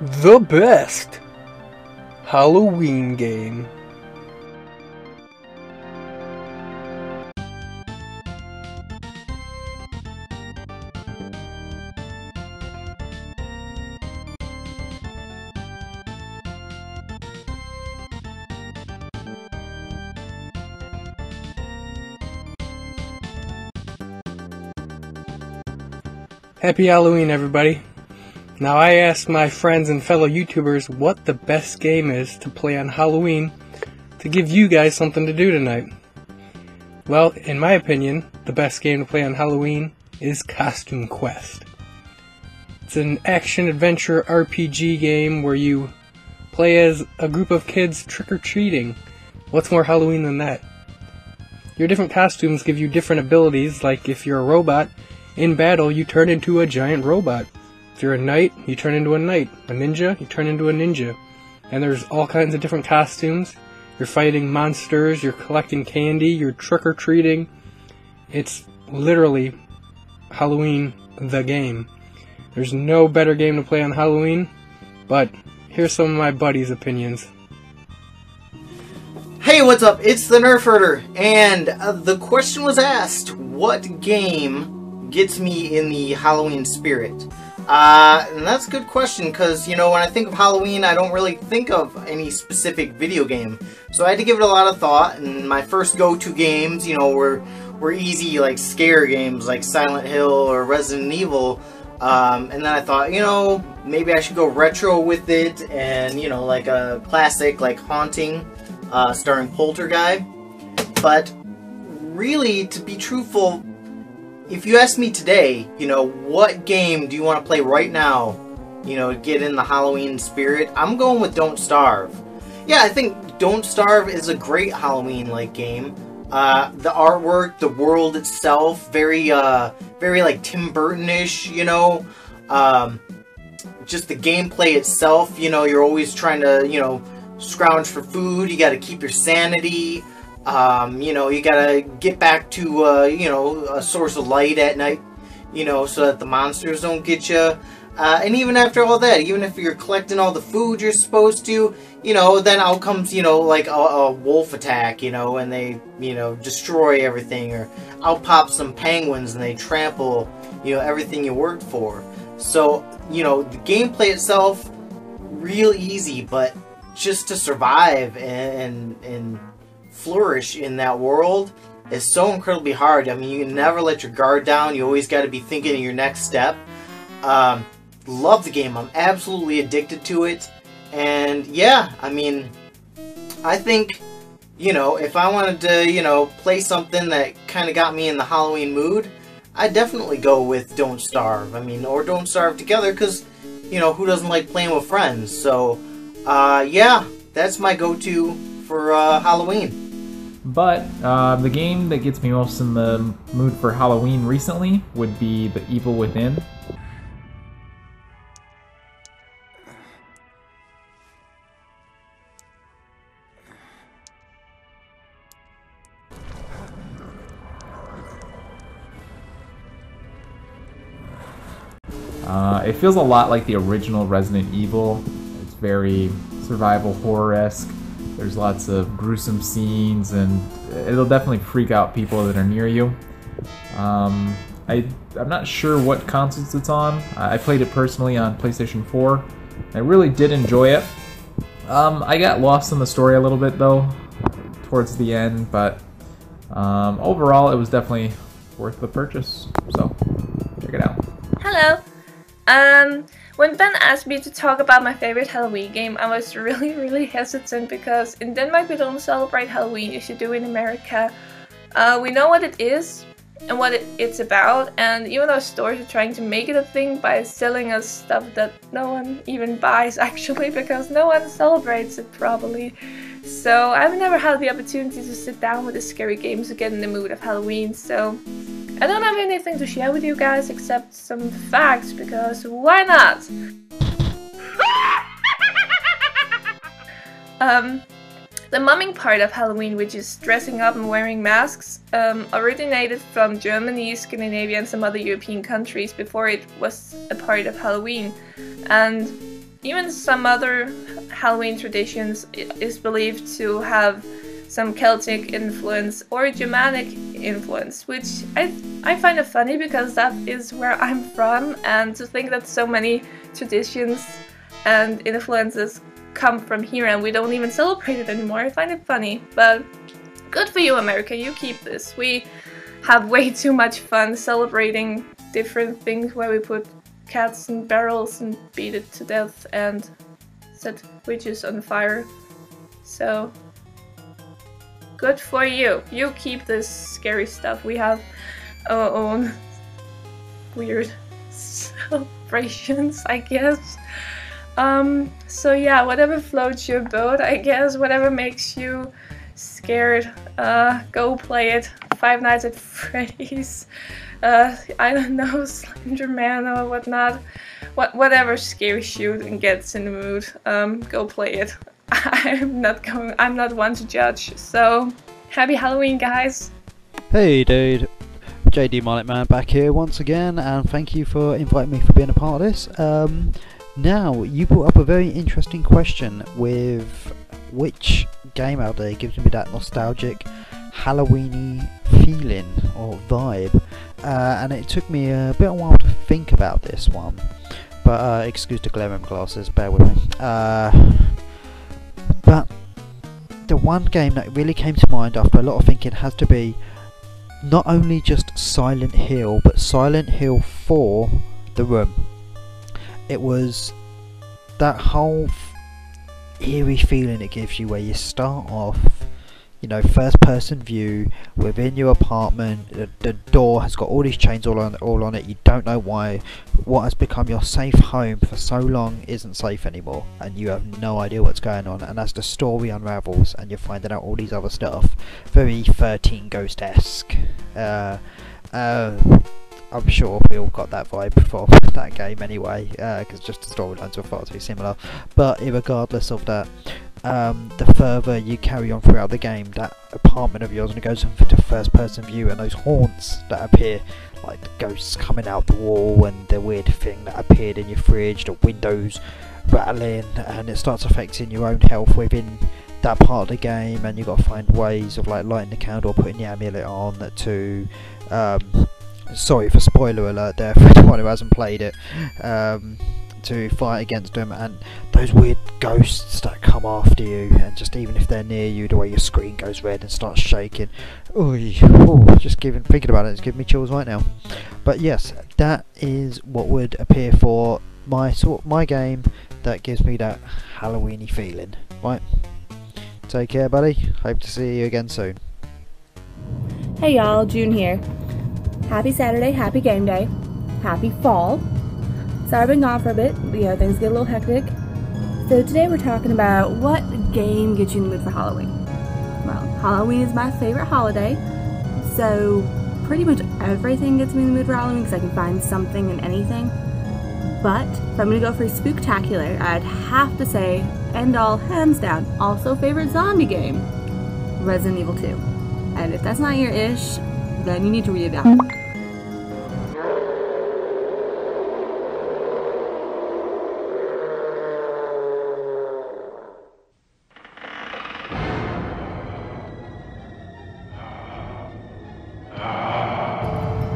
The best Halloween game. Happy Halloween, everybody. Now, I asked my friends and fellow YouTubers what the best game is to play on Halloween to give you guys something to do tonight. Well, in my opinion, the best game to play on Halloween is Costume Quest. It's an action-adventure RPG game where you play as a group of kids trick-or-treating. What's more Halloween than that? Your different costumes give you different abilities, like if you're a robot, in battle you turn into a giant robot. If you're a knight, you turn into a knight. A ninja, you turn into a ninja. And there's all kinds of different costumes. You're fighting monsters, you're collecting candy, you're trick-or-treating. It's literally Halloween the game. There's no better game to play on Halloween, but here's some of my buddies' opinions. Hey, what's up? It's the Nerf Herder, and the question was asked, what game gets me in the Halloween spirit? And that's a good question, because, you know, when I think of Halloween, I don't really think of any specific video game. So I had to give it a lot of thought, and my first go-to games, you know, were easy, like, scare games, like Silent Hill or Resident Evil. And then I thought, you know, maybe I should go retro with it, and, you know, like a classic, like Haunting, starring Poltergeist. But really, to be truthful, if you ask me today, you know, what game do you want to play right now, you know, get in the Halloween spirit, I'm going with Don't Starve. Yeah, I think Don't Starve is a great Halloween-like game. The artwork, the world itself, very like Tim Burton-ish, you know. Just the gameplay itself, you know, you're always trying to, you know, scrounge for food, you gotta keep your sanity. You know, you gotta get back to, you know, a source of light at night, you know, so that the monsters don't get you. And even after all that, even if you're collecting all the food you're supposed to, you know, then out comes, you know, like a wolf attack, you know, and they, you know, destroy everything. Or out pop some penguins and they trample, you know, everything you worked for. So, you know, the gameplay itself, real easy, but just to survive and flourish in that world is so incredibly hard. I mean, you can never let your guard down. You always got to be thinking of your next step. Love the game. I'm absolutely addicted to it. And yeah, I mean, I think, you know, if I wanted to, you know, play something that kind of got me in the Halloween mood, I'd definitely go with Don't Starve. I mean, or Don't Starve Together, because, you know, who doesn't like playing with friends? So, yeah, that's my go-to for Halloween. But the game that gets me most in the mood for Halloween recently would be The Evil Within. It feels a lot like the original Resident Evil. It's very survival horror-esque. There's lots of gruesome scenes, and it'll definitely freak out people that are near you. I'm not sure what consoles it's on. I played it personally on PlayStation 4. I really did enjoy it. I got lost in the story a little bit, though, towards the end, but overall it was definitely worth the purchase, so check it out. Hello! When Ben asked me to talk about my favorite Halloween game, I was really hesitant because in Denmark we don't celebrate Halloween as you do in America. We know what it is and what it's about, and even though stores are trying to make it a thing by selling us stuff that no one even buys actually, because no one celebrates it probably. So I've never had the opportunity to sit down with the scary games to get in the mood of Halloween, so I don't have anything to share with you guys except some facts, because why not? The mumming part of Halloween, which is dressing up and wearing masks, originated from Germany, Scandinavia and some other European countries before it was a part of Halloween. And even some other Halloween traditions is believed to have some Celtic influence or Germanic influence, which I find it funny because that is where I'm from, and to think that so many traditions and influences come from here and we don't even celebrate it anymore. I find it funny, but good for you, America, you keep this. We have way too much fun celebrating different things where we put cats in barrels and beat it to death and set witches on fire. So good for you. You keep this scary stuff. We have our own weird celebrations, I guess. So yeah, whatever floats your boat, I guess, whatever makes you scared, go play it. Five Nights at Freddy's, I don't know, Slender Man or whatnot. Whatever scares you and gets in the mood, go play it. I'm not one to judge. So, happy Halloween, guys! Hey dude, JDMulletMan back here once again, and thank you for inviting me for being a part of this. Now, you brought up a very interesting question with which game out there gives me that nostalgic Halloweeny feeling or vibe, and it took me a bit of a while to think about this one, but excuse the glaring glasses, bear with me. But the one game that really came to mind after a lot of thinking has to be not only just Silent Hill, but Silent Hill 4 The Room. It was that whole eerie feeling it gives you where you start off, you know, first person view within your apartment. The door has got all these chains all on it. You don't know why. What has become your safe home for so long isn't safe anymore, and you have no idea what's going on. And as the story unravels and you're finding out all these other stuff, very 13 Ghost-esque. I'm sure we all got that vibe from that game anyway, because just the storylines were far too similar. But regardless of that, the further you carry on throughout the game, that apartment of yours, and it goes into first person view, and those haunts that appear, like the ghosts coming out the wall, and the weird thing that appeared in your fridge, the windows rattling, and it starts affecting your own health within that part of the game, and you've got to find ways of like lighting the candle or putting the amulet on to sorry for spoiler alert there for anyone who hasn't played it, to fight against them, and those weird ghosts that come after you, and just even if they're near you, the way your screen goes red and starts shaking. Just thinking about it, it's giving me chills right now. But yes, that is what would appear for my game that gives me that Halloweeny feeling. Right, take care, buddy. Hope to see you again soon. Hey y'all, June here. Happy Saturday, happy game day, happy fall. Sorry I've been gone for a bit, but yeah, things get a little hectic. So today we're talking about what game gets you in the mood for Halloween. Well, Halloween is my favorite holiday, so pretty much everything gets me in the mood for Halloween because I can find something in anything. But if I'm going to go for spooktacular, I'd have to say, end all, hands down, also favorite zombie game, Resident Evil 2. And if that's not your ish, then you need to read it out.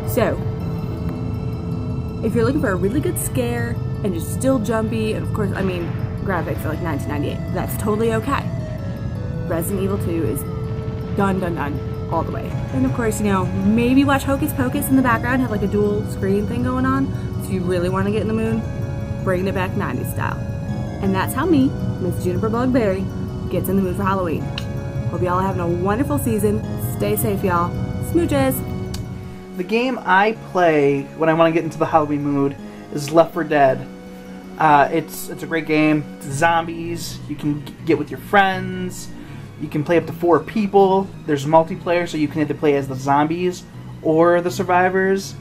So, if you're looking for a really good scare and just still jumpy, and of course, I mean, graphics are like 1998, that's totally okay. Resident Evil 2 is done all the way. And of course, you know, maybe watch Hocus Pocus in the background, have like a dual screen thing going on. So if you really want to get in the mood, bringing it back 90s style. And that's how me, Miss Juniper Bugberry, gets in the mood for Halloween. Hope y'all are having a wonderful season. Stay safe, y'all. Smooches! The game I play when I want to get into the Halloween mood is Left 4 Dead. It's a great game. It's zombies. You can get with your friends. You can play up to 4 people. There's multiplayer, so you can either play as the zombies or the survivors.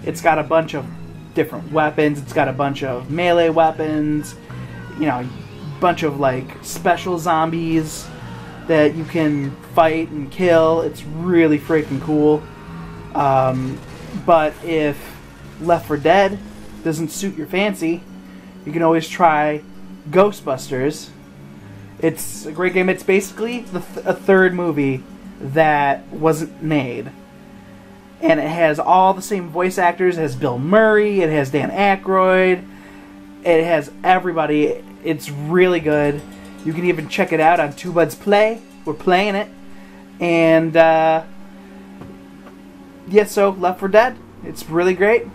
It's got a bunch of different weapons. It's got a bunch of melee weapons. You know, a bunch of like special zombies that you can fight and kill. It's really freaking cool. But if Left 4 Dead doesn't suit your fancy, you can always try Ghostbusters. It's a great game. It's basically a third movie that wasn't made. And it has all the same voice actors. It has Bill Murray. It has Dan Aykroyd. It has everybody. It's really good. You can even check it out on Two Buds Play. We're playing it. And, yeah, so Left 4 Dead. It's really great.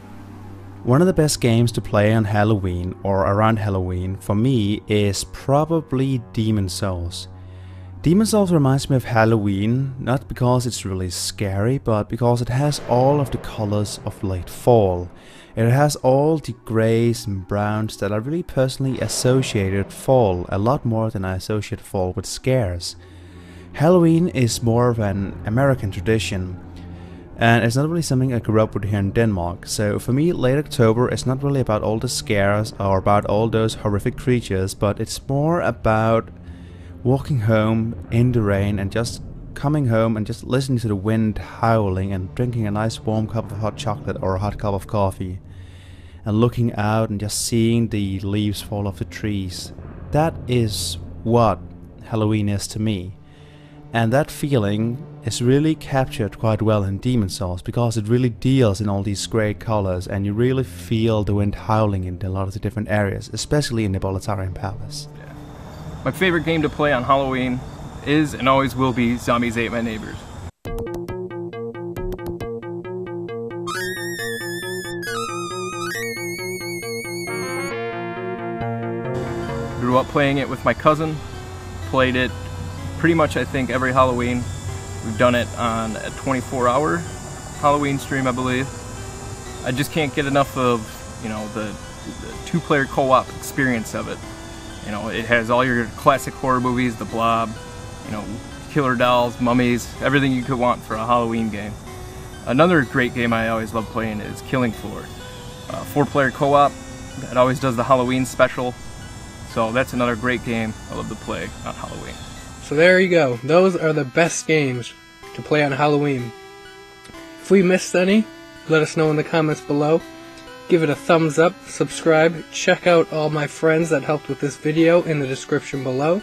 One of the best games to play on Halloween or around Halloween for me is probably Demon's Souls. Demon's Souls reminds me of Halloween, not because it's really scary, but because it has all of the colors of late fall. It has all the greys and browns that I really personally associated fall a lot more than I associate fall with scares. Halloween is more of an American tradition, and it's not really something I grew up with here in Denmark. So for me, late October is not really about all the scares or about all those horrific creatures, but it's more about walking home in the rain and just coming home and just listening to the wind howling and drinking a nice warm cup of hot chocolate or a hot cup of coffee and looking out and just seeing the leaves fall off the trees. That is what Halloween is to me. And that feeling is really captured quite well in Demon's Souls because it really deals in all these great colors and you really feel the wind howling in a lot of the different areas, especially in the Boletarian Palace. My favorite game to play on Halloween is and always will be Zombies Ate My Neighbors. Grew up playing it with my cousin, played it pretty much I think every Halloween. We've done it on a 24-hour Halloween stream, I believe. I just can't get enough of, you know, the two-player co-op experience of it. You know, it has all your classic horror movies, The Blob, you know, killer dolls, mummies, everything you could want for a Halloween game. Another great game I always love playing is Killing Floor. 4-player co-op that always does the Halloween special. So that's another great game I love to play on Halloween. So there you go. Those are the best games to play on Halloween. If we missed any, let us know in the comments below. Give it a thumbs up, subscribe, check out all my friends that helped with this video in the description below.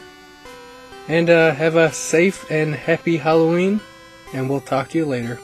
And have a safe and happy Halloween, and we'll talk to you later.